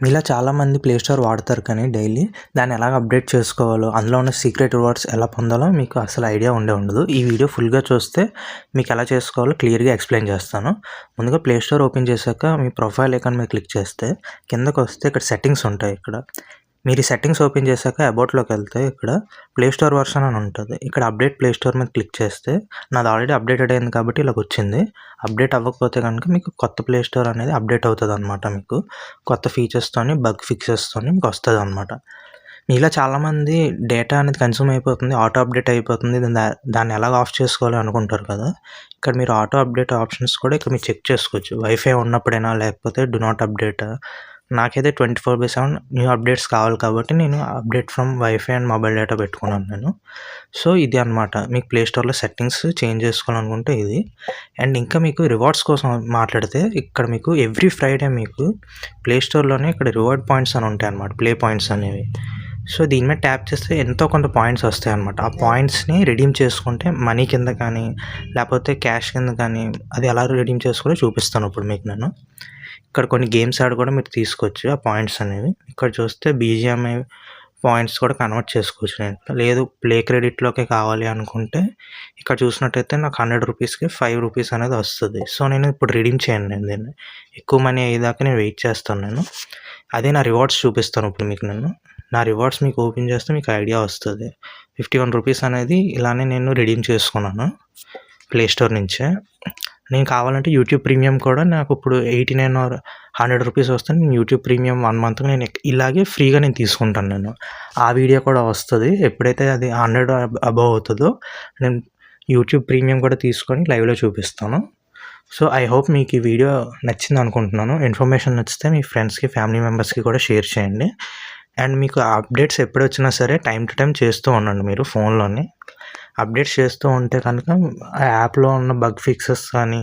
మీలా చాలామంది play store వాడతారు కానీ డైలీ దాన్ని ఎలాగ అప్డేట్ చేసుకోవాలో, అందులో ఉన్న సీక్రెట్ రివార్డ్స్ ఎలా పొందాలో మీకు అసలు ఐడియా ఉండదు. ఈ వీడియో ఫుల్గా చూస్తే మీకు ఎలా చేసుకోవాలో క్లియర్గా ఎక్స్ప్లెయిన్ చేస్తాను. ముందుగా ప్లే స్టోర్ ఓపెన్ చేశాక మీ ప్రొఫైల్ ఐకాన్ మీద క్లిక్ చేస్తే కిందకు వస్తే ఇక్కడ సెట్టింగ్స్ ఉంటాయి. మీరు ఈ సెట్టింగ్స్ ఓపెన్ చేశాక అబౌట్లోకి వెళ్తే ఇక్కడ ప్లే స్టోర్ వర్షన్ అని ఉంటుంది. ఇక్కడ అప్డేట్ ప్లే స్టోర్ మీద క్లిక్ చేస్తే నాది ఆల్రెడీ అప్డేటెడ్ అయింది కాబట్టి ఇలాగ వచ్చింది. అప్డేట్ అవ్వకపోతే కనుక మీకు కొత్త ప్లే స్టోర్ అనేది అప్డేట్ అవుతుంది అనమాట. మీకు కొత్త ఫీచర్స్తోని బగ్ ఫిక్సెస్తోని మీకు వస్తుంది అనమాట. మీలో చాలామంది డేటా అనేది కన్స్యూమ్ అయిపోతుంది, ఆటో అప్డేట్ అయిపోతుంది, దాన్ని ఎలాగ ఆఫ్ చేసుకోవాలి అనుకుంటారు కదా. ఇక్కడ మీరు ఆటో అప్డేట్ ఆప్షన్స్ కూడా ఇక్కడ మీరు చెక్ చేసుకోవచ్చు. వైఫై ఉన్నప్పుడైనా లేకపోతే డు నాట్ అప్డేట్. నాకైతే 24/7 న్యూ అప్డేట్స్ కావాలి కాబట్టి నేను update from wifi and mobile data పెట్టుకున్నాను నేను. సో ఇది అనమాట మీకు ప్లే స్టోర్లో సెట్టింగ్స్ చేంజ్ చేసుకోవాలనుకుంటే ఇది. అండ్ ఇంకా మీకు రివార్డ్స్ కోసం మాట్లాడితే ఇక్కడ మీకు ఎవ్రీ ఫ్రైడే మీకు ప్లే స్టోర్లోనే ఇక్కడ రివార్డ్ పాయింట్స్ అని ఉంటాయి అన్నమాట, ప్లే పాయింట్స్ అనేవి. సో దీని మీద ట్యాప్ చేస్తే ఎంతో కొంత పాయింట్స్ వస్తాయి అన్నమాట. ఆ పాయింట్స్ని రిడీమ్ చేసుకుంటే మనీ కింద కానీ లేకపోతే క్యాష్ కింద కానీ అది ఎలా రిడీమ్ చేసుకోవాలో చూపిస్తాను ఇప్పుడు మీకు నేను. ఇక్కడ కొన్ని గేమ్స్ ఆడి కూడా మీరు తీసుకోవచ్చు ఆ పాయింట్స్ అనేవి. ఇక్కడ చూస్తే బీజిఎంఐ పాయింట్స్ కూడా కన్వర్ట్ చేసుకోవచ్చు. నేను లేదు ప్లే క్రెడిట్లోకి కావాలి అనుకుంటే ఇక్కడ చూసినట్టయితే నాకు 100 రూపీస్కి 5 రూపీస్ అనేది వస్తుంది. సో నేను ఇప్పుడు రిడీమ్ చేయను, నేను దీన్ని ఎక్కువ మనీ అయ్యేదాకా నేను వెయిట్ చేస్తాను నేను. అదే నా రివార్డ్స్ చూపిస్తాను ఇప్పుడు మీకు నేను. నా రివార్డ్స్ మీకు ఓపెన్ చేస్తే మీకు ఐడియా వస్తుంది. 51 రూపీస్ అనేది ఇలానే నేను రిడీమ్ చేసుకున్నాను ప్లే స్టోర్ నుంచే. నేను కావాలంటే యూట్యూబ్ ప్రీమియం కూడా నాకు ఇప్పుడు 89 ఆర్ 100 రూపీస్ వస్తే నేను యూట్యూబ్ ప్రీమియం 1 మంత్కి నేను ఇలాగే ఫ్రీగా నేను తీసుకుంటాను నేను. ఆ వీడియో కూడా వస్తుంది. ఎప్పుడైతే అది 100 అబవ్ అవుతుందో నేను యూట్యూబ్ ప్రీమియం కూడా తీసుకొని లైవ్లో చూపిస్తాను. సో ఐ హోప్ మీకు ఈ వీడియో నచ్చింది అనుకుంటున్నాను. ఇన్ఫర్మేషన్ నచ్చితే మీ ఫ్రెండ్స్కి, ఫ్యామిలీ మెంబర్స్కి కూడా షేర్ చేయండి. అండ్ మీకు అప్డేట్స్ ఎప్పుడు వచ్చినా సరే టైం టు టైం చేస్తూ ఉండండి. మీరు ఫోన్లోనే అప్డేట్స్ చేస్తూ ఉంటే కనుక ఆ యాప్లో ఉన్న బగ్ ఫిక్సెస్ కానీ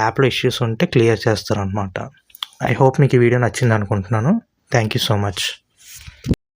యాప్లో ఇష్యూస్ ఉంటే క్లియర్ చేస్తారనమాట. ఐ హోప్ మీకు ఈ వీడియో నచ్చింది అనుకుంటున్నాను. Thank you so much.